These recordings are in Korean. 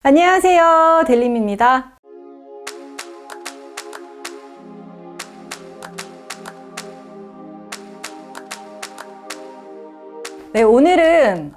안녕하세요, 델림입니다. 네, 오늘은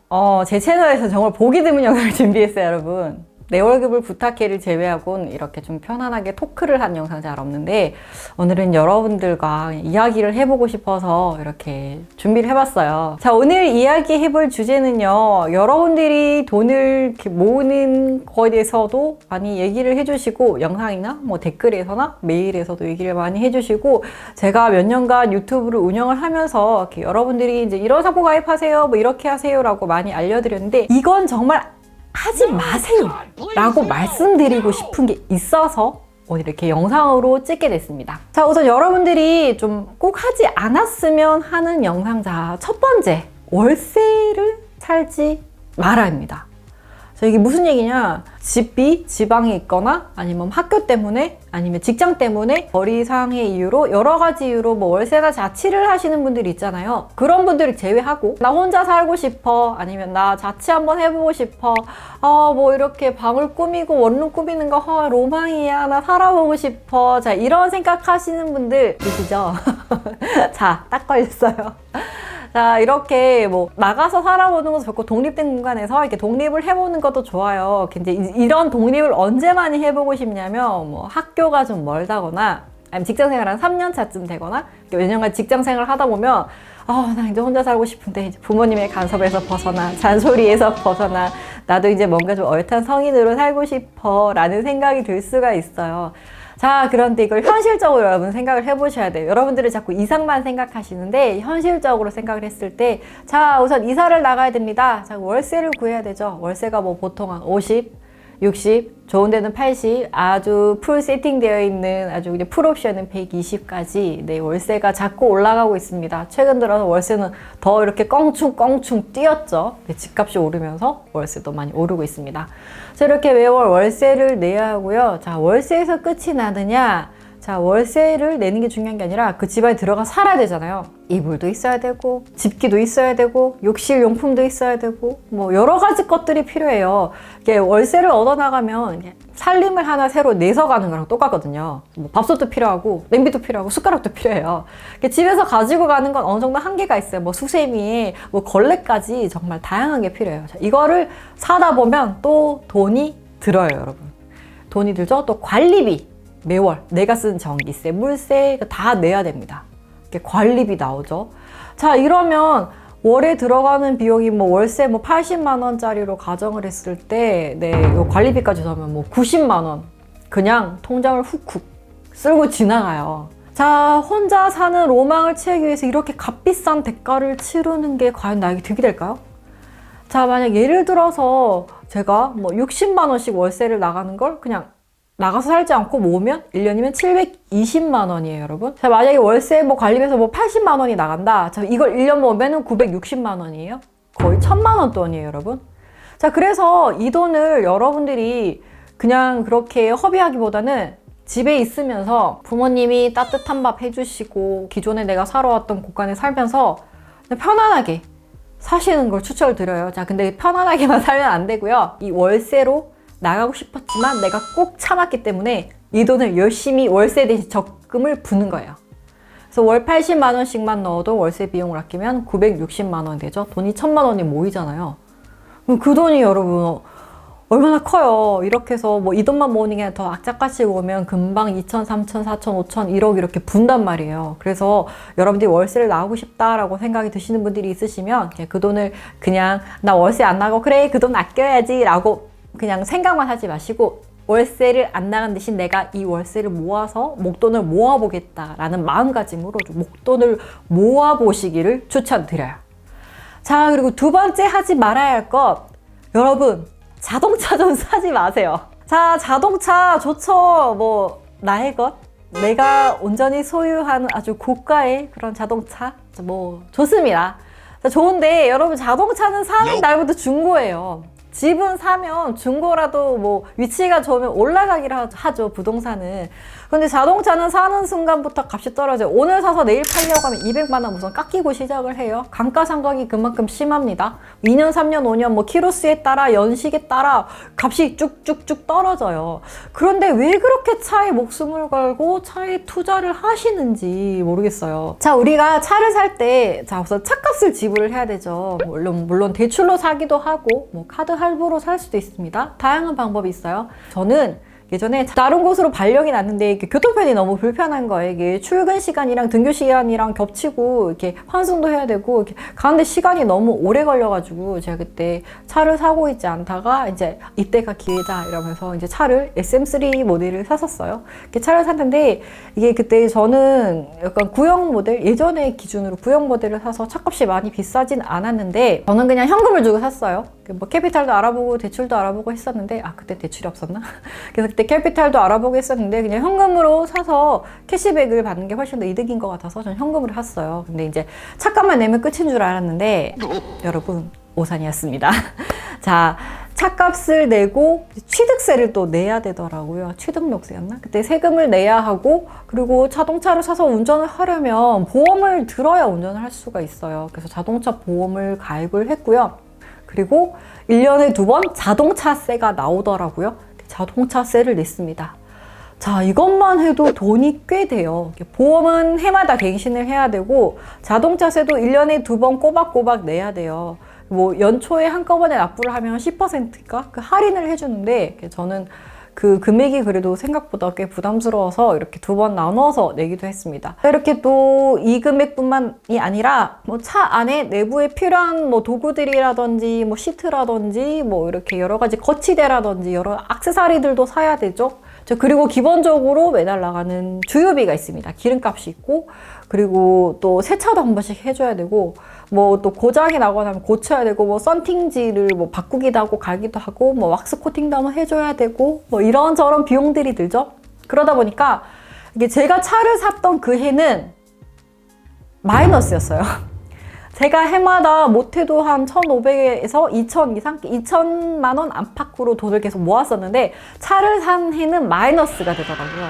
제 채널에서 정말 보기 드문 영상을 준비했어요, 여러분. 내 월급을 부탁해를 제외하고는 이렇게 좀 편안하게 토크를 한 영상 잘 없는데, 오늘은 여러분들과 이야기를 해보고 싶어서 이렇게 준비를 해봤어요. 자, 오늘 이야기해볼 주제는요, 여러분들이 돈을 이렇게 모으는 거에 대해서도 많이 얘기를 해주시고, 영상이나 뭐 댓글에서나 메일에서도 얘기를 많이 해주시고, 제가 몇 년간 유튜브를 운영을 하면서 이렇게 여러분들이 이제 이런 사고 가입하세요, 뭐 이렇게 하세요라고 많이 알려드렸는데, 이건 정말 하지 마세요 라고 말씀드리고 싶은 게 있어서 오늘 이렇게 영상으로 찍게 됐습니다. 자, 우선 여러분들이 좀 꼭 하지 않았으면 하는 영상. 자, 첫 번째, 월세를 살지 말아야합니다. 자, 이게 무슨 얘기냐, 집이 지방에 있거나 아니면 학교 때문에 아니면 직장 때문에 거리상의 이유로 여러 가지 이유로 뭐 월세나 자취를 하시는 분들이 있잖아요. 그런 분들을 제외하고 나 혼자 살고 싶어, 아니면 나 자취 한번 해보고 싶어, 뭐 이렇게 방을 꾸미고 원룸 꾸미는 거 로망이야, 나 살아보고 싶어. 자, 이런 생각하시는 분들 계시죠? 자, 딱 걸렸어요. 자, 이렇게 뭐 나가서 살아보는 것도 좋고 독립된 공간에서 이렇게 독립을 해보는 것도 좋아요. 근데 이런 독립을 언제 많이 해보고 싶냐면, 뭐 학교가 좀 멀다거나 아니면 직장생활 한 3년 차쯤 되거나 몇 년간 직장생활을 하다 보면 나 이제 혼자 살고 싶은데, 이제 부모님의 간섭에서 벗어나, 잔소리에서 벗어나, 나도 이제 뭔가 좀 어엿한 성인으로 살고 싶어 라는 생각이 들 수가 있어요. 자, 그런데 이걸 현실적으로 여러분 생각을 해보셔야 돼요. 여러분들은 자꾸 이상만 생각하시는데, 현실적으로 생각을 했을 때, 자, 우선 이사를 나가야 됩니다. 자, 월세를 구해야 되죠. 월세가 뭐 보통 한 50, 60, 좋은 데는 80, 아주 풀 세팅되어 있는 아주 그냥 풀 옵션은 120까지 네, 월세가 자꾸 올라가고 있습니다. 최근 들어서 월세는 더 이렇게 껑충 뛰었죠. 네, 집값이 오르면서 월세도 많이 오르고 있습니다. 자, 이렇게 매월 월세를 내야 하고요. 자, 월세에서 끝이 나느냐? 자, 월세를 내는 게 중요한 게 아니라 그 집안에 들어가 살아야 되잖아요. 이불도 있어야 되고, 집기도 있어야 되고, 욕실 용품도 있어야 되고, 뭐 여러 가지 것들이 필요해요. 이게 월세를 얻어나가면 살림을 하나 새로 내서 가는 거랑 똑같거든요. 뭐 밥솥도 필요하고, 냄비도 필요하고, 숟가락도 필요해요. 집에서 가지고 가는 건 어느 정도 한계가 있어요. 뭐 수세미, 뭐 걸레까지 정말 다양한 게 필요해요. 자, 이거를 사다 보면 또 돈이 들어요, 여러분. 돈이 들죠? 또 관리비. 매월 내가 쓴 전기세, 물세 다 내야 됩니다. 이렇게 관리비 나오죠. 자, 이러면 월에 들어가는 비용이 뭐 월세 뭐 80만 원짜리로 가정을 했을 때, 네, 요 관리비까지 더하면 뭐 90만 원 그냥 통장을 훅훅 쓸고 지나가요. 자, 혼자 사는 로망을 채우기 위해서 이렇게 값비싼 대가를 치르는 게 과연 나에게 득이 될까요? 자, 만약 예를 들어서 제가 뭐 60만 원씩 월세를 나가는 걸 그냥 나가서 살지 않고 모으면 1년이면 720만 원이에요, 여러분. 자, 만약에 월세 뭐 관리비에서 뭐 80만 원이 나간다. 자, 이걸 1년 모으면 960만 원이에요. 거의 1000만 원 돈이에요, 여러분. 자, 그래서 이 돈을 여러분들이 그냥 그렇게 허비하기보다는 집에 있으면서 부모님이 따뜻한 밥 해주시고 기존에 내가 살아왔던 곳간에 살면서 편안하게 사시는 걸 추천을 드려요. 자, 근데 편안하게만 살면 안 되고요. 이 월세로 나가고 싶었지만 내가 꼭 참았기 때문에 이 돈을 열심히 월세 대신 적금을 붓는 거예요. 그래서 월 80만 원씩만 넣어도 월세 비용을 아끼면 960만 원 되죠. 돈이 1000만 원이 모이잖아요. 그럼 그 돈이 여러분 얼마나 커요. 이렇게 해서 뭐 이 돈만 모으는 게 더 악착같이 모으면 금방 2천, 3천, 4천, 5천, 1억 이렇게 분단 말이에요. 그래서 여러분들이 월세를 나가고 싶다라고 생각이 드시는 분들이 있으시면 그 돈을 그냥 나 월세 안 나가고 그래 그 돈 아껴야지 라고 그냥 생각만 하지 마시고, 월세를 안 나간 대신 내가 이 월세를 모아서 목돈을 모아보겠다라는 마음가짐으로 목돈을 모아보시기를 추천드려요. 자, 그리고 두 번째 하지 말아야 할 것, 여러분 자동차 좀 사지 마세요. 자, 자동차 좋죠. 뭐 나의 것, 내가 온전히 소유하는 아주 고가의 그런 자동차 뭐 좋습니다. 자, 좋은데 여러분 자동차는 사는 날부터 중고예요. 집은 사면 중고라도 뭐 위치가 좋으면 올라가기를 하죠, 부동산은. 근데 자동차는 사는 순간부터 값이 떨어져요. 오늘 사서 내일 팔려고 하면 200만 원 우선 깎이고 시작을 해요. 감가상각이 그만큼 심합니다. 2년, 3년, 5년 뭐 키로수에 따라 연식에 따라 값이 쭉쭉쭉 떨어져요. 그런데 왜 그렇게 차에 목숨을 걸고 차에 투자를 하시는지 모르겠어요. 자, 우리가 차를 살 때 자, 우선 차값을 지불을 해야 되죠. 물론 대출로 사기도 하고 뭐 카드 할부로 살 수도 있습니다. 다양한 방법이 있어요. 저는 예전에 다른 곳으로 발령이 났는데 교통편이 너무 불편한 거예요. 이게 출근 시간이랑 등교 시간이랑 겹치고 이렇게 환승도 해야 되고 이렇게 가는데 시간이 너무 오래 걸려가지고 제가 그때 차를 사고 있지 않다가 이제 이때가 기회다 이러면서 이제 차를 SM3 모델을 샀었어요. 이렇게 차를 샀는데 이게 그때 저는 약간 구형 모델, 예전의 기준으로 구형 모델을 사서 차값이 많이 비싸진 않았는데 저는 그냥 현금을 주고 샀어요. 뭐 캐피탈도 알아보고 대출도 알아보고 했었는데 그때 대출이 없었나? 그래서 그때 캐피탈도 알아보고 했었는데 그냥 현금으로 사서 캐시백을 받는 게 훨씬 더 이득인 것 같아서 저는 현금으로 샀어요. 근데 이제 차값만 내면 끝인 줄 알았는데 여러분 오산이었습니다. 자, 차값을 내고 취득세를 또 내야 되더라고요. 취등록세였나? 그때 세금을 내야 하고 그리고 자동차를 사서 운전을 하려면 보험을 들어야 운전을 할 수가 있어요. 그래서 자동차 보험을 가입을 했고요. 그리고 1년에 2번 자동차세가 나오더라고요. 자동차세를 냈습니다. 자, 이것만 해도 돈이 꽤 돼요. 보험은 해마다 갱신을 해야 되고 자동차세도 1년에 2번 꼬박꼬박 내야 돼요. 뭐 연초에 한꺼번에 납부를 하면 10%가 그 할인을 해주는데 저는 그 금액이 그래도 생각보다 꽤 부담스러워서 이렇게 2번 나눠서 내기도 했습니다. 이렇게 또 이 금액뿐만이 아니라 뭐 차 안에 내부에 필요한 뭐 도구들이라든지 뭐 시트라든지 뭐 이렇게 여러 가지 거치대라든지 여러 액세서리들도 사야 되죠. 그리고 기본적으로 매달 나가는 주유비가 있습니다. 기름값이 있고 그리고 또 세차도 한 번씩 해줘야 되고 뭐 또 고장이 나거나 하면 고쳐야 되고 뭐 썬팅지를 뭐 바꾸기도 하고 갈기도 하고 뭐 왁스 코팅도 한번 해줘야 되고 뭐 이런저런 비용들이 들죠. 그러다 보니까 이게 제가 차를 샀던 그 해는 마이너스였어요. 제가 해마다 못해도 한 1,500에서 2,000 이상? 2,000만 원 안팎으로 돈을 계속 모았었는데 차를 산 해는 마이너스가 되더라고요.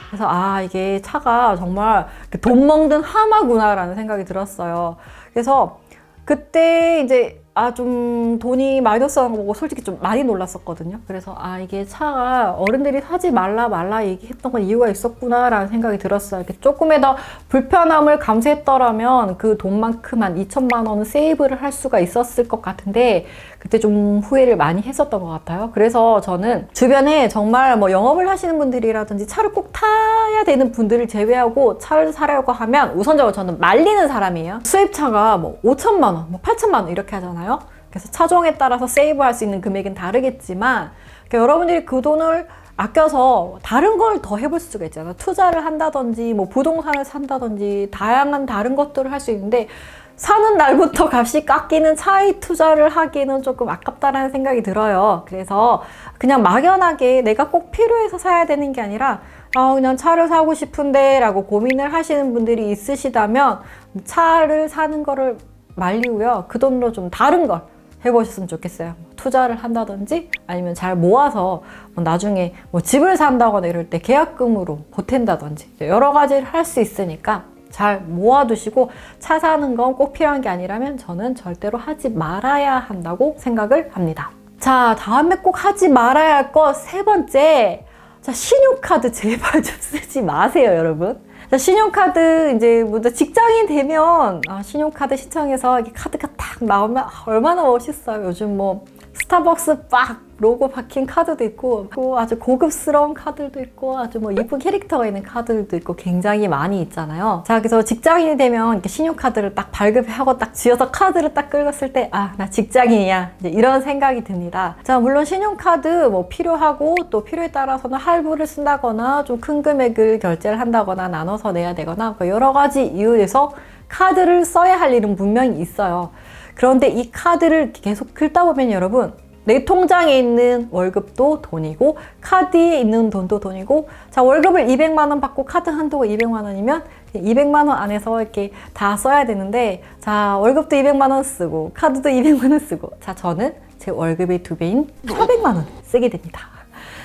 그래서 이게 차가 정말 돈 먹는 하마구나라는 생각이 들었어요. 그래서 그때 이제 좀 돈이 마이너스한 거 보고 솔직히 좀 많이 놀랐었거든요. 그래서 이게 차가 어른들이 사지 말라 얘기했던 건 이유가 있었구나 라는 생각이 들었어요. 이렇게 조금의 더 불편함을 감수했더라면 그 돈만큼 한 2천만 원은 세이브를 할 수가 있었을 것 같은데 그때 좀 후회를 많이 했었던 것 같아요. 그래서 저는 주변에 정말 뭐 영업을 하시는 분들이라든지 차를 꼭 타야 되는 분들을 제외하고 차를 사려고 하면 우선적으로 저는 말리는 사람이에요. 수입차가 뭐 5천만 원, 뭐 8천만 원 이렇게 하잖아요. 그래서 차종에 따라서 세이브할 수 있는 금액은 다르겠지만 그러니까 여러분들이 그 돈을 아껴서 다른 걸 더 해볼 수가 있잖아요. 투자를 한다든지 뭐 부동산을 산다든지 다양한 다른 것들을 할 수 있는데 사는 날부터 값이 깎이는 차에 투자를 하기는 조금 아깝다라는 생각이 들어요. 그래서 그냥 막연하게 내가 꼭 필요해서 사야 되는 게 아니라 그냥 차를 사고 싶은데 라고 고민을 하시는 분들이 있으시다면 차를 사는 거를 말리고요. 그 돈으로 좀 다른 걸 해보셨으면 좋겠어요. 투자를 한다든지 아니면 잘 모아서 나중에 뭐 집을 산다거나 이럴 때 계약금으로 보탠다든지 여러 가지를 할 수 있으니까 잘 모아두시고 차 사는 건 꼭 필요한 게 아니라면 저는 절대로 하지 말아야 한다고 생각을 합니다. 자, 다음에 꼭 하지 말아야 할 것 세 번째. 자, 신용카드 제발 좀 쓰지 마세요, 여러분. 자, 신용카드 이제 먼저 직장인 되면 신용카드 신청해서 이렇게 카드가 딱 나오면 얼마나 멋있어요. 요즘 뭐 스타벅스 빡 로고 박힌 카드도 있고 아주 고급스러운 카드도 있고 아주 뭐 예쁜 캐릭터가 있는 카드들도 있고 굉장히 많이 있잖아요. 자, 그래서 직장인이 되면 이렇게 신용카드를 딱 발급하고 딱 쥐어서 카드를 딱 긁었을 때 나 직장인이야 이제 이런 생각이 듭니다. 자, 물론 신용카드 뭐 필요하고 또 필요에 따라서는 할부를 쓴다거나 좀 큰 금액을 결제를 한다거나 나눠서 내야 되거나 여러 가지 이유에서 카드를 써야 할 일은 분명히 있어요. 그런데 이 카드를 계속 긁다 보면 여러분 내 통장에 있는 월급도 돈이고 카드에 있는 돈도 돈이고 자, 월급을 200만 원 받고 카드 한도가 200만 원이면 200만 원 안에서 이렇게 다 써야 되는데 자, 월급도 200만 원 쓰고 카드도 200만 원 쓰고 자, 저는 제 월급의 2배인 400만 원 쓰게 됩니다.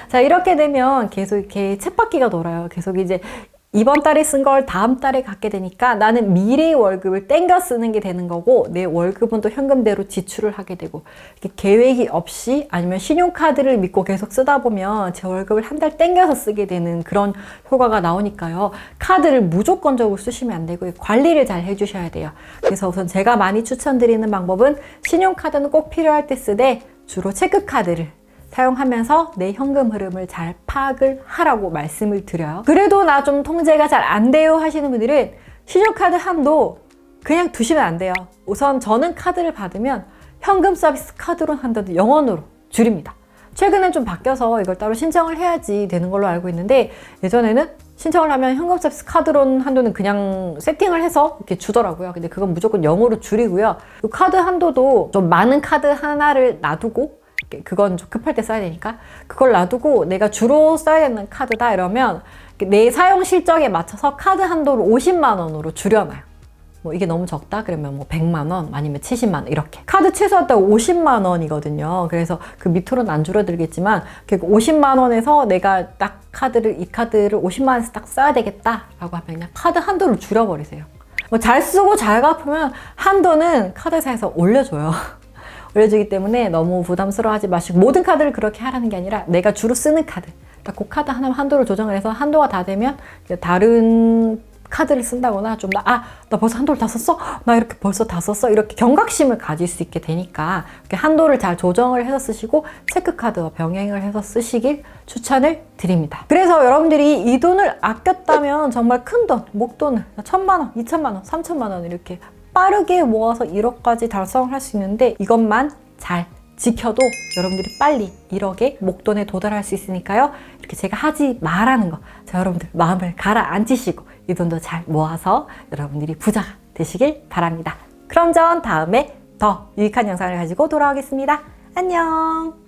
자, 이렇게 되면 계속 이렇게 쳇바퀴가 돌아요. 계속 이제 이번 달에 쓴 걸 다음 달에 갖게 되니까 나는 미래의 월급을 땡겨 쓰는 게 되는 거고, 내 월급은 또 현금대로 지출을 하게 되고, 이렇게 계획이 없이 아니면 신용카드를 믿고 계속 쓰다 보면 제 월급을 한 달 땡겨서 쓰게 되는 그런 효과가 나오니까요. 카드를 무조건적으로 쓰시면 안 되고 관리를 잘 해주셔야 돼요. 그래서 우선 제가 많이 추천드리는 방법은 신용카드는 꼭 필요할 때 쓰되 주로 체크카드를 사용하면서 내 현금 흐름을 잘 파악을 하라고 말씀을 드려요. 그래도 나 좀 통제가 잘 안 돼요 하시는 분들은 신용카드 한도 그냥 두시면 안 돼요. 우선 저는 카드를 받으면 현금 서비스 카드론 한도도 0원으로 줄입니다. 최근엔 좀 바뀌어서 이걸 따로 신청을 해야지 되는 걸로 알고 있는데, 예전에는 신청을 하면 현금 서비스 카드론 한도는 그냥 세팅을 해서 이렇게 주더라고요. 근데 그건 무조건 0으로 줄이고요. 그 카드 한도도 좀 많은 카드 하나를 놔두고, 그건 좀 급할 때 써야 되니까 그걸 놔두고 내가 주로 써야 되는 카드다 이러면 내 사용 실적에 맞춰서 카드 한도를 50만 원으로 줄여놔요. 뭐 이게 너무 적다 그러면 뭐 100만 원 아니면 70만 원 이렇게. 카드 최소한도 50만 원이거든요. 그래서 그 밑으로는 안 줄어들겠지만 50만 원에서 내가 딱 이 카드를 50만 원에서 딱 써야 되겠다라고 하면 그냥 카드 한도를 줄여버리세요. 뭐 잘 쓰고 잘 갚으면 한도는 카드사에서 올려줘요. 올려주기 때문에 너무 부담스러워하지 마시고, 모든 카드를 그렇게 하라는 게 아니라 내가 주로 쓰는 카드, 딱 그 카드 하나 한도를 조정을 해서 한도가 다 되면 다른 카드를 쓴다거나 좀 나 벌써 한도를 다 썼어? 나 이렇게 벌써 다 썼어? 이렇게 경각심을 가질 수 있게 되니까 이렇게 한도를 잘 조정을 해서 쓰시고 체크카드와 병행을 해서 쓰시길 추천을 드립니다. 그래서 여러분들이 이 돈을 아꼈다면 정말 큰 돈, 목돈을 1,000만 원, 2,000만 원, 3,000만 원 이렇게 빠르게 모아서 1억까지 달성을 할 수 있는데, 이것만 잘 지켜도 여러분들이 빨리 1억의 목돈에 도달할 수 있으니까요. 이렇게 제가 하지 말라는 거, 자, 여러분들 마음을 가라앉히시고 이 돈도 잘 모아서 여러분들이 부자가 되시길 바랍니다. 그럼 전 다음에 더 유익한 영상을 가지고 돌아오겠습니다. 안녕.